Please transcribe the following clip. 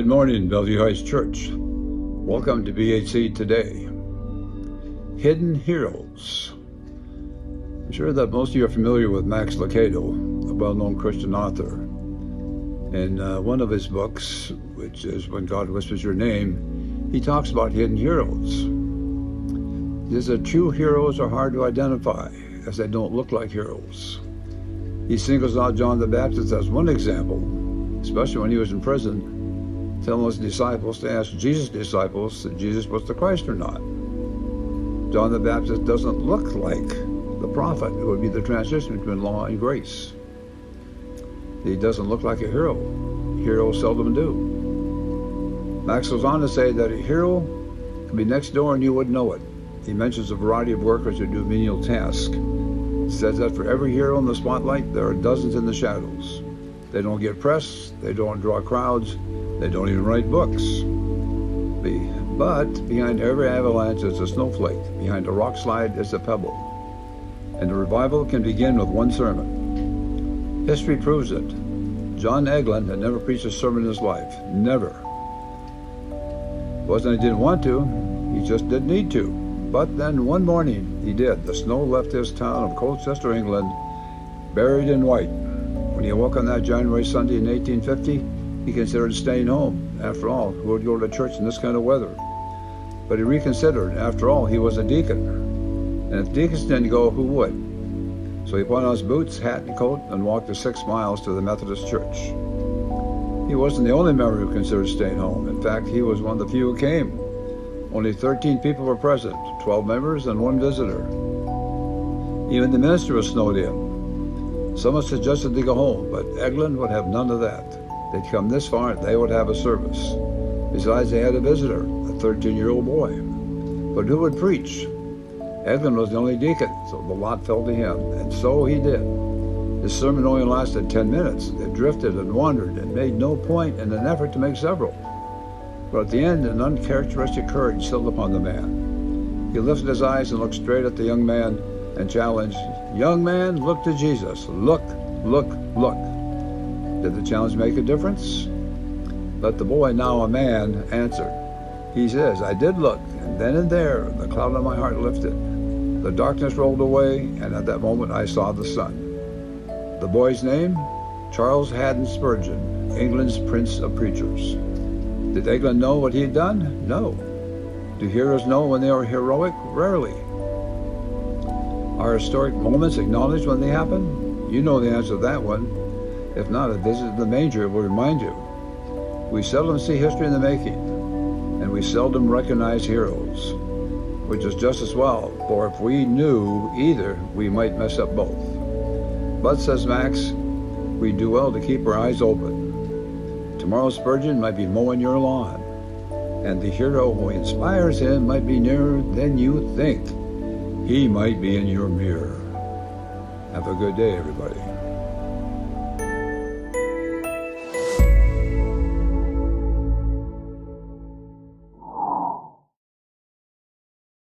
Good morning, Bellevue Heights Church. Welcome to BHC Today. Hidden Heroes. I'm sure that most of you are familiar with Max Lucado, a well-known Christian author. In one of his books, which is When God Whispers Your Name, he talks about hidden heroes. He says that true heroes are hard to identify, as they don't look like heroes. He singles out John the Baptist as one example, especially when he was in prison, telling his disciples to ask Jesus' disciples if Jesus was the Christ or not. John the Baptist doesn't look like the prophet who would be the transition between law and grace. He doesn't look like a hero. Heroes seldom do. Max goes on to say that a hero can be next door and you wouldn't know it. He mentions a variety of workers who do menial tasks. He says that for every hero in the spotlight, there are dozens in the shadows. They don't get press, they don't draw crowds, they don't even write books. But behind every avalanche is a snowflake. Behind a rock slide is a pebble. And a revival can begin with one sermon. History proves it. John Eglin had never preached a sermon in his life. Never. It wasn't he didn't want to, he just didn't need to. But then one morning he did. The snow left his town of Colchester, England, buried in white. When he awoke on that January Sunday in 1850, he considered staying home. After all, who would go to church in this kind of weather? But he reconsidered. After all, he was a deacon. And if deacons didn't go, who would? So he put on his boots, hat, and coat and walked the 6 miles to the Methodist church. He wasn't the only member who considered staying home. In fact, he was one of the few who came. Only 13 people were present, 12 members and 1 visitor. Even the minister was snowed in. Someone suggested they go home, but Eglin would have none of that. They'd come this far, they would have a service. Besides, they had a visitor, a 13-year-old boy. But who would preach? Eglin was the only deacon, so the lot fell to him, and so he did. His sermon only lasted 10 minutes. It drifted and wandered and made no point in an effort to make several. But at the end, an uncharacteristic courage settled upon the man. He lifted his eyes and looked straight at the young man and challenged, "Young man, look to Jesus. Look, look, look." Did the challenge make a difference? Let the boy, now a man, answer. He says, "I did look, and then and there, the cloud on my heart lifted. The darkness rolled away, and at that moment I saw the sun." The boy's name? Charles Haddon Spurgeon, England's Prince of Preachers. Did Eglin know what he had done? No. Do heroes know when they are heroic? Rarely. Are historic moments acknowledged when they happen? You know the answer to that one. If not, a visit to the manger will remind you. We seldom see history in the making, and we seldom recognize heroes, which is just as well, for if we knew either, we might mess up both. But, says Max, we do well to keep our eyes open. Tomorrow's Spurgeon might be mowing your lawn, and the hero who inspires him might be nearer than you think. He might be in your mirror. Have a good day, everybody.